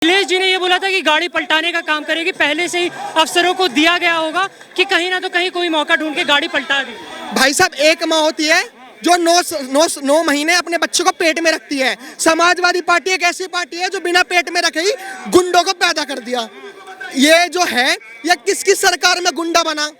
अखिलेश जी ने ये बोला था कि गाड़ी पलटाने का काम करेगी, पहले से ही अफसरों को दिया गया होगा कि कहीं ना तो कहीं कोई मौका ढूंढ के गाड़ी पलटा दी। भाई साहब, एक माँ होती है जो 9 महीने अपने बच्चों को पेट में रखती है। समाजवादी पार्टी एक ऐसी पार्टी है जो बिना पेट में रखे ही गुंडों को पैदा कर दिया। ये जो है ये किसकी सरकार में गुंडा बना?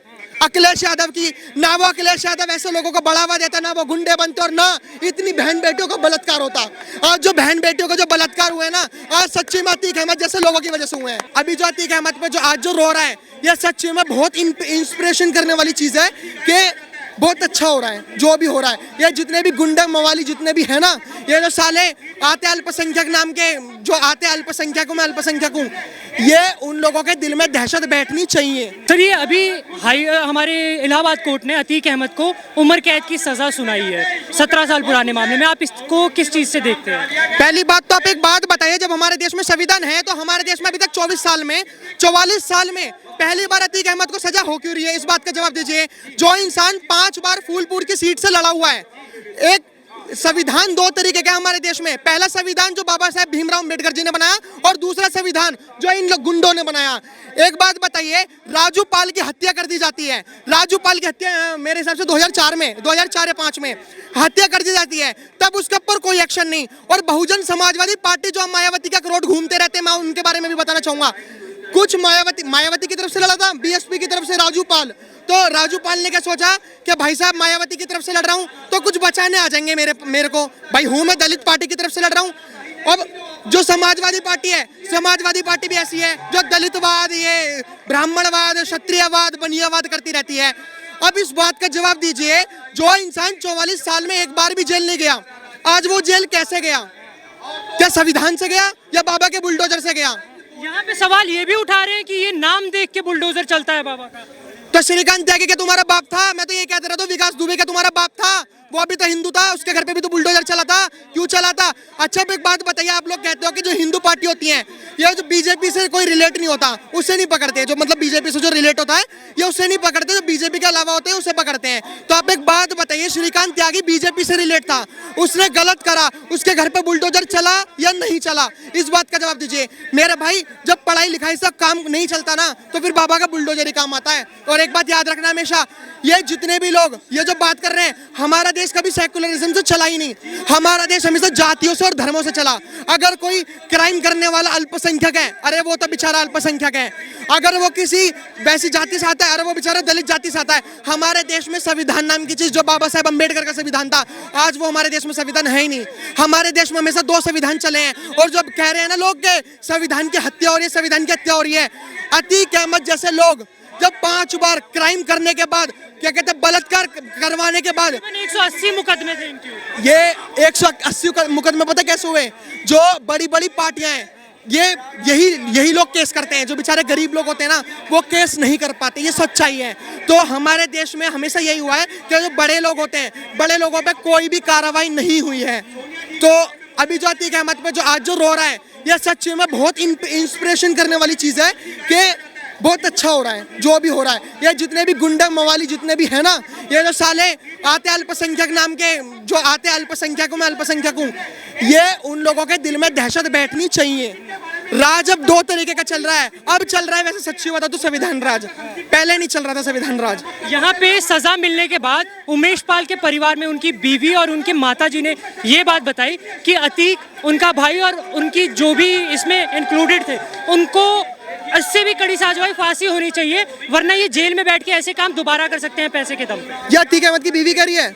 अखिलेश यादव की। ना वो अखिलेश यादव ऐसे लोगों को बढ़ावा देता, ना वो गुंडे बनते, और ना इतनी बहन बेटियों को बलात्कार होता। आज जो बहन बेटियों को जो बलात्कार हुए ना, आज सच्ची में अतीक अहमद जैसे लोगों की वजह से हुए हैं। अभी जो अतीक अहमद पे जो आज जो रो रहा है, ये सच्ची में बहुत इंस्पिरेशन करने वाली चीज है कि बहुत अच्छा हो रहा है जो भी हो रहा है। ये जितने भी गुंडा मवाली जितने भी है ना, ये जो साले आते अल्पसंख्यक नाम के जो आते अल्पसंख्यक हूँ, मैं अल्पसंख्यक हूँ, ये उन लोगों के दिल में दहशत बैठनी चाहिए। सर, ये अभी हमारे इलाहाबाद कोर्ट ने अतीक अहमद को उम्र कैद की सजा सुनाई है 17 साल पुराने मामले में। आप इसको किस चीज से देखते हैं? पहली बात तो आप एक बात बताइए, जब हमारे देश में संविधान है तो हमारे देश में अभी तक 44 साल में पहली बार अतीक अहमद को सजा हो क्यों रही है? इस बात का जवाब दीजिए। जो इंसान 5 बार फूलपुर की सीट से लड़ा हुआ है। एक संविधान 2 तरीके का हमारे देश में। पहला संविधान जो बाबा साहेब भीमराव अंबेडकर जी ने बनाया, और दूसरा संविधान जो इन लोग गुंडों ने बनाया। एक बात बताइए, राजू पाल की हत्या कर दी जाती है। राजू पाल की हत्या मेरे हिसाब से 2004 या 5 में हत्या कर दी जाती है, तब उसके ऊपर कोई एक्शन नहीं। और बहुजन समाजवादी पार्टी जो मायावती का करोड़ घूमते रहते हैं, मैं उनके बारे में भी बताना चाहूंगा। कुछ मायावती की तरफ से लड़ा था, बीएसपी की तरफ से राजू पाल। तो राजू पाल ने क्या सोचा कि भाई साहब मायावती की तरफ से लड़ रहा हूं तो कुछ बचाने आ जाएंगे मेरे को। भाई हूं मैं दलित पार्टी की तरफ से लड़ रहा हूं। अब जो समाजवादी पार्टी है, समाजवादी पार्टी भी ऐसी है जो दलितवाद, ये ब्राह्मणवाद, क्षत्रियवाद, बनियावाद करती रहती है। अब इस बात का जवाब दीजिए, जो इंसान 44 साल में एक बार भी जेल नहीं गया, आज वो जेल कैसे गया? क्या संविधान से गया या बाबा के बुलडोजर से गया? यहाँ पे सवाल ये भी उठा रहे हैं कि ये नाम देख के बुलडोजर चलता है बाबा का। तो श्रीकांत त्यागी के तुम्हारा बाप था, मैं तो ये कहता रहा था विकास दुबे का तुम्हारा बाप था, वो भी तो हिंदू था, उसके घर पे भी तो बुलडोजर चला था। क्यों चला था? अच्छा, एक बात बताइए, आप लोग कहते हो कि जो हिंदू पार्टी होती है, ये जो बीजेपी से कोई रिलेट नहीं होता उससे नहीं पकड़ते। जो मतलब बीजेपी से जो रिलेट होता है ये उससे नहीं पकड़ते, जो बीजेपी के अलावा होते हैं उससे पकड़ते हैं। तो आप एक बात बताइए, श्रीकांत त्यागी बीजेपी से रिलेट था, उसने गलत करा, उसके घर पे बुलडोजर चला या नहीं चला? इस बात का जवाब दीजिए। मेरे भाई, जब पढ़ाई लिखाई से काम नहीं चलता ना, तो फिर बाबा का बुलडोजर ही काम आता है। और एक बात याद रखना हमेशा, ये जितने भी लोग ये जो बात कर रहे हैं, हमारा देश कभी सेकुलरिज्म से चला ही नहीं। हमारा देश हमेशा जातियों से और धर्मों से चला। अगर कोई क्राइम करने वाला अल्पसंख्यक है, अरे वो तो बेचारा अल्पसंख्यक है। अगर वो किसी वैसी जाति से आता है, अरे वो बेचारा दलित जाति से आता है। हमारे देश में संविधान नाम की चीज, जो बाबा साहेब अंबेडकर का संविधान था, आज वो हमारे देश में संविधान है ही नहीं। हमारे देश में हमेशा 2 संविधान चले हैं। और जब कह रहे हैं ना लोग के संविधान की हत्या हो रही है, संविधान की हत्या हो रही है, अतीक अहमद जैसे लोग जब 5 बार क्राइम करने के बाद, क्या कहते हैं, बलात्कार करवाने के बाद, 180 मुकदमे थे इनके। ये 180 मुकदमे पता कैसे हुए? जो बड़ी बड़ी पार्टियां हैं, यही लोग केस करते हैं। जो बेचारे गरीब लोग होते हैं ना, वो केस नहीं कर पाते। ये सच्चाई है। तो हमारे देश में हमेशा यही हुआ है कि जो बड़े लोग होते हैं, बड़े लोगों पे कोई भी कार्रवाई नहीं हुई है। तो अभी जो अतीक अहमद पे जो आज जो रो रहा है, यह सच में बहुत इंस्पिरेशन करने वाली चीज है कि बहुत अच्छा हो रहा है जो भी हो रहा है। ये जितने भी गुंडा मवाली जितने भी है ना, ये जो साले आते अल्पसंख्यक नाम के जो आते अल्पसंख्यक हूँ, मैं अल्पसंख्यक हूँ, ये उन लोगों के दिल में दहशत बैठनी चाहिए। राज अब 2 तरीके का चल रहा है। अब चल रहा है, वैसे सच्ची बता तो संविधान राज, पहले नहीं चल रहा था संविधान राज। यहाँ पे सजा मिलने के बाद उमेश पाल के परिवार में उनकी बीवी और उनके माताजी ने ये बात बताई कि अतीक, उनका भाई और उनकी जो भी इसमें इंक्लूडेड थे, उनको इससे भी कड़ी साजवाई, फांसी होनी चाहिए, वरना ये जेल में बैठ के ऐसे काम दोबारा कर सकते हैं पैसे के दम पे। ये अतीक अहमद की बीवी कह रही है,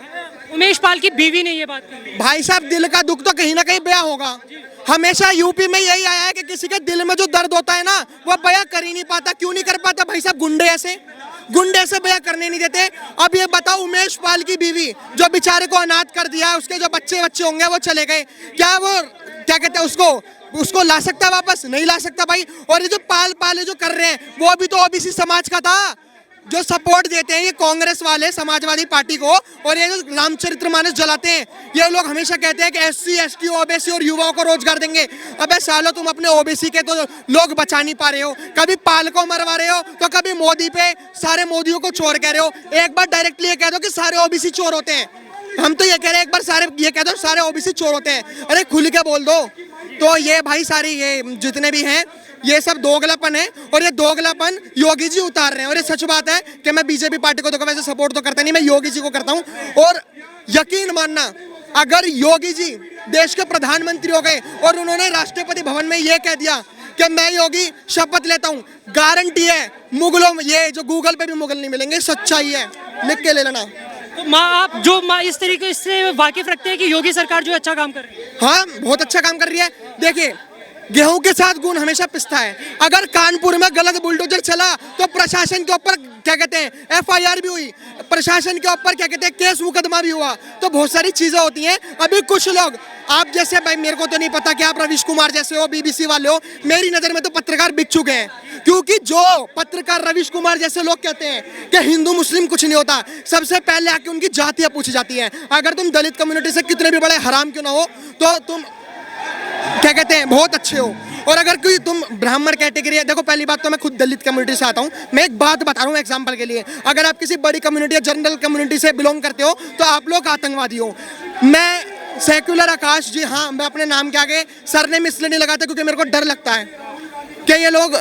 उमेश पाल की बीवी ने ये बात कही। भाई साहब, दिल का दुख तो कहीं ना कहीं बयां होगा। हमेशा यूपी में यही आया है कि किसी के दिल में जो दर्द होता है ना, वो बयां कर ही नहीं पाता। क्यों नहीं कर पाता? भाई साहब, गुंडे ऐसे बयां करने नहीं देते। अब ये बताओ, उमेश पाल की बीवी जो बेचारे को अनाथ कर दिया, उसके जो बच्चे होंगे वो चले गए, क्या वो क्या कहते हैं उसको ला सकता वापस? नहीं ला सकता भाई। और ये जो पाल जो कर रहे हैं, वो भी तो ओबीसी समाज का था। जो सपोर्ट देते हैं ये कांग्रेस वाले समाजवादी पार्टी को, और ये जो रामचरितमानस जलाते हैं, ये लोग हमेशा कहते हैं कि SC ST ओबीसी और युवाओं को रोजगार देंगे। अबे सालो, तुम अपने ओबीसी के तो लोग बचा नहीं पा रहे हो। कभी पाल को मरवा रहे हो, तो कभी मोदी पे सारे मोदियों को चोर कह रहे हो। एक बार डायरेक्टली ये कह दो कि सारे ओबीसी चोर होते हैं। हम तो ये कह रहे हैं एक बार सारे ये कह दो सारे ओबीसी चोर होते हैं, अरे खुल के बोल दो। तो ये भाई सारी ये जितने भी हैं ये सब दोगलापन है, और ये दोगलापन योगी जी उतार रहे हैं। और ये सच बात है कि मैं बीजेपी पार्टी को तो वैसे सपोर्ट तो करता नहीं, मैं योगी जी को करता हूँ। और यकीन मानना, अगर योगी जी देश के प्रधानमंत्री हो गए और उन्होंने राष्ट्रपति भवन में ये कह दिया कि मैं योगी शपथ लेता हूँ, गारंटी है मुगलों में ये जो गूगल पे भी मुगल नहीं मिलेंगे, सच्चाई है, लिख के ले लेना। तो माँ आप जो माँ इस तरीके से वाकिफ रखते हैं कि योगी सरकार जो अच्छा काम कर रही है? हाँ, बहुत अच्छा काम कर रही है। देखिए, गेहूं के साथ गुण हमेशा पिसता है। अगर कानपुर में गलत बुलडोजर चला तो प्रशासन के ऊपर क्या कहते हैं FIR भी हुई, प्रशासन के ऊपर क्या कहते हैं केस मुकदमा भी हुआ। तो बहुत सारी चीजें होती हैं। अभी कुछ लोग आप जैसे, भाई मेरे को तो नहीं पता कि आप रवीश कुमार जैसे हो, BBC वाले हो, मेरी नजर में तो पत्रकार बिक चुके हैं। क्योंकि जो पत्रकार रवीश कुमार जैसे लोग कहते हैं कि हिंदू मुस्लिम कुछ नहीं होता, सबसे पहले आके उनकी जातियां पूछी जाती हैं। अगर तुम दलित कम्युनिटी से कितने भी बड़े हराम क्यों ना हो, तो तुम क्या कहते हैं बहुत अच्छे हो। और अगर कोई तुम ब्राह्मण कैटेगरी है, देखो पहली बात तो मैं खुद दलित कम्युनिटी से आता हूँ, मैं एक बात बता रहा हूँ एग्जांपल के लिए। अगर आप किसी बड़ी कम्युनिटी या जनरल कम्युनिटी से बिलोंग करते हो तो आप लोग आतंकवादी हो। मैं सेक्युलर आकाश जी, हाँ, मैं अपने नाम के आगे सरनेम इसलिए नहीं लगाता क्योंकि मेरे को डर लगता है कि ये लोग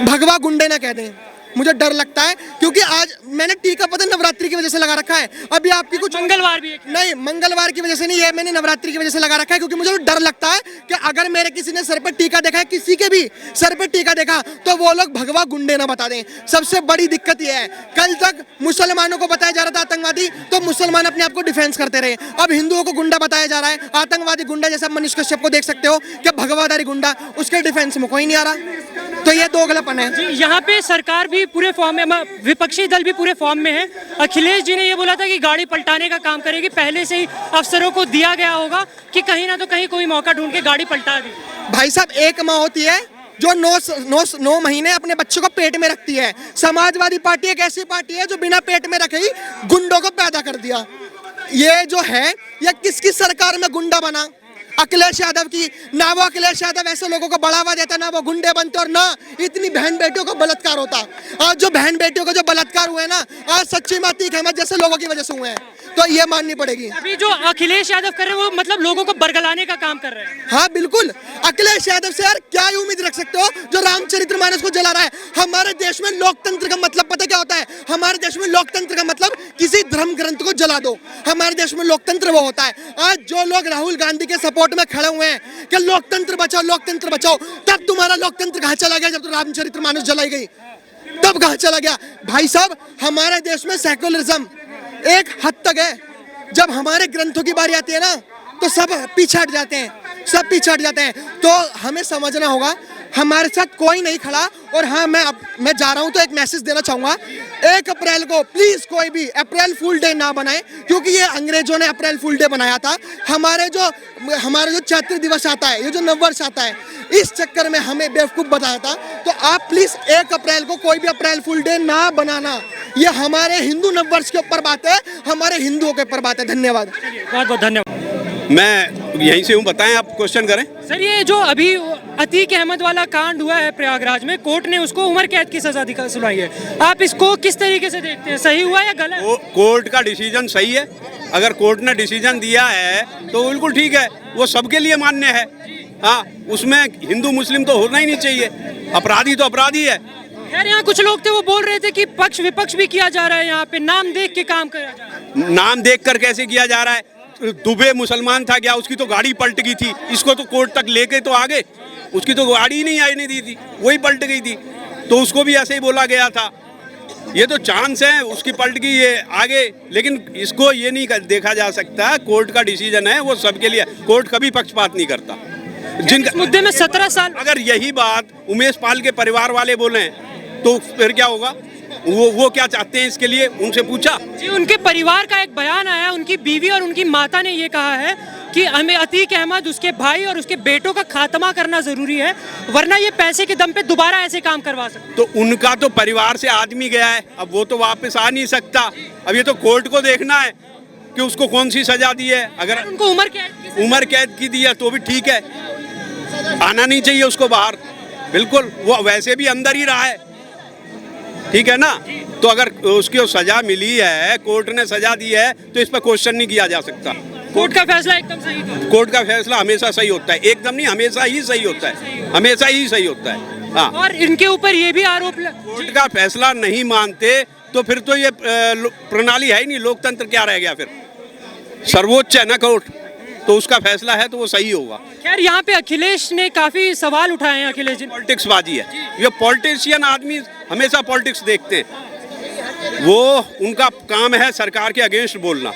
भगवा गुंडे ना कह दें। मुझे डर लगता है क्योंकि आज मैंने टीका पता नवरात्रि की वजह से लगा रखा है। अभी आपकी कुछ मंगलवार भी है? नहीं, मंगलवार की वजह से नहीं है, मैंने नवरात्रि की वजह से लगा रखा है क्योंकि मुझे डर लगता है कि अगर मेरे किसी ने सर पे टीका देखा है, किसी के भी सर पे टीका देखा, तो वो लोग भगवा गुंडे ना बता दें। सबसे बड़ी दिक्कत यह है, कल तक मुसलमानों को बताया जा रहा था आतंकवादी, तो मुसलमान अपने आप को डिफेंस करते रहे। अब हिंदुओं को गुंडा बताया जा रहा है, आतंकवादी गुंडा, जैसा मनीष कश्यप को देख सकते हो कि भगवाधारी गुंडा, उसके डिफेंस में कोई नहीं आ रहा। तो ये दोगलापन है। यहाँ पे सरकार भी पूरे फॉर्म में, विपक्षी दल भी पूरे फॉर्म में है। अखिलेश जी ने ये बोला था कि गाड़ी पलटाने का काम करेगी, पहले से ही अफसरों को दिया गया होगा कि कहीं ना तो कहीं कोई मौका ढूंढ के गाड़ी पलटा दी। भाई साहब, एक माँ होती है जो 9 महीने अपने बच्चों को पेट में रखती है। समाजवादी पार्टी एक ऐसी पार्टी है जो बिना पेट में रखे ही गुंडों को पैदा कर दिया। ये जो है, ये किसकी सरकार में गुंडा बना? अखिलेश यादव की। ना वो अखिलेश यादव ऐसे लोगों को बढ़ावा देता, ना वो गुंडे बनते, और ना इतनी बहन बेटियों को बलात्कार होता। आज जो बहन बेटियों को जो बलात्कार हुए ना, आज सच्ची माती अहमद जैसे लोगों की वजह से हुए हैं, तो ये माननी पड़ेगी। अभी जो अखिलेश यादव कर रहे हैं वो मतलब लोगों को बरगलाने का काम कर रहे हैं। हाँ बिल्कुल, अखिलेश यादव से यार क्या उम्मीद रख सकते हो जो रामचरितमानस को जला रहा है। हमारे देश में लोकतंत्र का मतलब पता क्या होता है? हमारे देश में लोकतंत्र का मतलब किसी धर्म ग्रंथ को जला दो। हमारे देश में लोकतंत्र वो होता है। आज जो लोग राहुल गांधी के सपोर्ट में खड़े हुए हैं कि लोकतंत्र बचाओ, लोकतंत्र बचाओ, तब तुम्हारा लोकतंत्र कहाँ चला गया? जब तो रामचरितमानस जलाई गई तब कहाँ चला गया? भाई साहब, हमारे देश में सेक्युलरिज्म एक हद तक है। जब हमारे ग्रंथों की बारी आती है ना, तो सब पीछे हट जाते हैं, सब पीछे हट जाते हैं। तो हमें समझना होगा हमारे साथ कोई नहीं खड़ा। और हाँ, मैं जा रहा हूँ तो एक मैसेज देना चाहूँगा, 1 अप्रैल को प्लीज कोई भी अप्रैल फूल डे ना बनाए, क्योंकि ये अंग्रेजों ने अप्रैल फूल डे बनाया था। हमारे जो चैत्र दिवस आता है, ये जो नववर्ष आता है, इस चक्कर में हमें बेवकूफ़ बताया था। तो आप प्लीज 1 अप्रैल को कोई भी अप्रैल फूल डे ना बनाना। ये हमारे हिंदू नववर्ष के ऊपर बात है, हमारे हिंदुओं के ऊपर बात है। धन्यवाद, बहुत बहुत धन्यवाद। मैं यहीं से हूँ, बताएं आप क्वेश्चन करें। सर, ये जो अभी अतीक अहमद वाला कांड हुआ है प्रयागराज में, कोर्ट ने उसको उम्र कैद की सजा सुनाई है। आप इसको किस तरीके से देखते हैं, सही हुआ या गलत? कोर्ट का डिसीजन सही है। अगर कोर्ट ने डिसीजन दिया है तो बिल्कुल ठीक है, वो सबके लिए मान्य है। हाँ, उसमें हिंदू मुस्लिम तो होना ही नहीं चाहिए, अपराधी तो अपराधी है। खैर, यहाँ कुछ लोग थे वो बोल रहे थे कि पक्ष विपक्ष भी किया जा रहा है, यहाँ पे नाम देख के काम किया जा रहा है। नाम देख कर कैसे किया जा रहा है? दुबे मुसलमान था क्या? उसकी तो गाड़ी पलट गई थी, इसको तो कोर्ट तक लेके तो आगे, उसकी तो गाड़ी ही नहीं आने दी थी, वही पलट गई थी, तो उसको भी ऐसे ही बोला गया था। ये तो चांस है, उसकी पलट गई ये आगे। लेकिन इसको ये नहीं देखा जा सकता, कोर्ट का डिसीजन है, वो सबके लिए। कोर्ट कभी पक्षपात नहीं करता। जिन मुद्दे में 17 साल, अगर यही बात उमेश पाल के परिवार वाले बोले तो फिर क्या होगा? वो क्या चाहते हैं इसके लिए, उनसे पूछा जी। उनके परिवार का एक बयान आया, उनकी बीवी और उनकी माता ने ये कहा है कि हमें अतीक अहमद, उसके भाई और उसके बेटों का खात्मा करना जरूरी है, वरना ये पैसे के दम पे दोबारा ऐसे काम करवा सकते। तो उनका तो परिवार से आदमी गया है, अब वो तो वापस आ नहीं सकता। अब ये तो कोर्ट को देखना है कि उसको कौन सी सजा दी है। अगर उनको उम्र कैद की दी है तो भी ठीक है, आना नहीं चाहिए उसको बाहर। बिल्कुल, वो वैसे भी अंदर ही रहा है। ठीक है ना। तो अगर उसकी सजा मिली है, कोर्ट ने सजा दी है, तो इस पर क्वेश्चन नहीं किया जा सकता। कोर्ट का फैसला एकदम सही था। कोर्ट का फैसला हमेशा सही होता है, एकदम नहीं, हमेशा ही सही होता है, हमेशा ही सही होता है। हाँ, और इनके ऊपर ये भी आरोप कोर्ट का फैसला नहीं मानते तो फिर तो ये प्रणाली है ही नहीं, लोकतंत्र क्या रह गया फिर। सर्वोच्च है ना कोर्ट, तो उसका फैसला है तो वो सही होगा। खैर यहाँ पे अखिलेश ने काफी सवाल उठाए हैं। अखिलेश जी, पॉलिटिक्स बाजी है, ये पॉलिटिशियन आदमी हमेशा पॉलिटिक्स देखते हैं। वो उनका काम है सरकार के अगेंस्ट बोलना,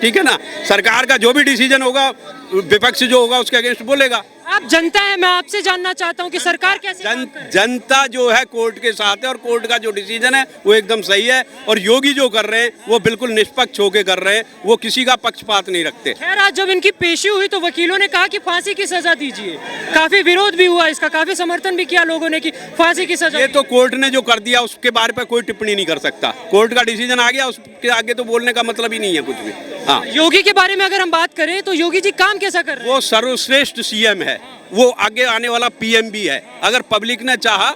ठीक है ना। सरकार का जो भी डिसीजन होगा, विपक्ष जो होगा उसके अगेंस्ट बोलेगा। आप जनता है, मैं आपसे जानना चाहता हूँ कि सरकार कैसे काम कर रही है? जनता जो है कोर्ट के साथ है, और कोर्ट का जो डिसीजन है वो एकदम सही है। और योगी जो कर रहे हैं वो बिल्कुल निष्पक्ष होके कर रहे हैं, वो किसी का पक्षपात नहीं रखते। खैर आज जब इनकी पेशी हुई तो वकीलों ने कहा कि फांसी की सजा दीजिए। काफी विरोध भी हुआ इसका, काफी समर्थन भी किया लोगों ने कि फांसी की सजा। ये तो कोर्ट ने जो कर दिया उसके बारे में कोई टिप्पणी नहीं कर सकता। कोर्ट का डिसीजन आ गया, उसके आगे तो बोलने का मतलब ही नहीं है कुछ भी। हाँ, योगी के बारे में अगर हम बात करें तो योगी जी काम कैसा कर रहे हैं? वो सर्वश्रेष्ठ सीएम है, वो आगे आने वाला पीएम भी है। अगर पब्लिक ने चाहा,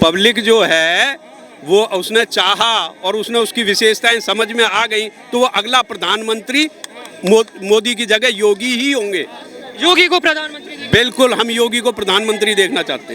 पब्लिक जो है वो उसने चाहा और उसने उसकी विशेषताएं समझ में आ गई, तो वो अगला प्रधानमंत्री मोदी की जगह योगी ही होंगे। योगी को प्रधानमंत्री? बिल्कुल, हम योगी को प्रधानमंत्री देखना चाहते हैं।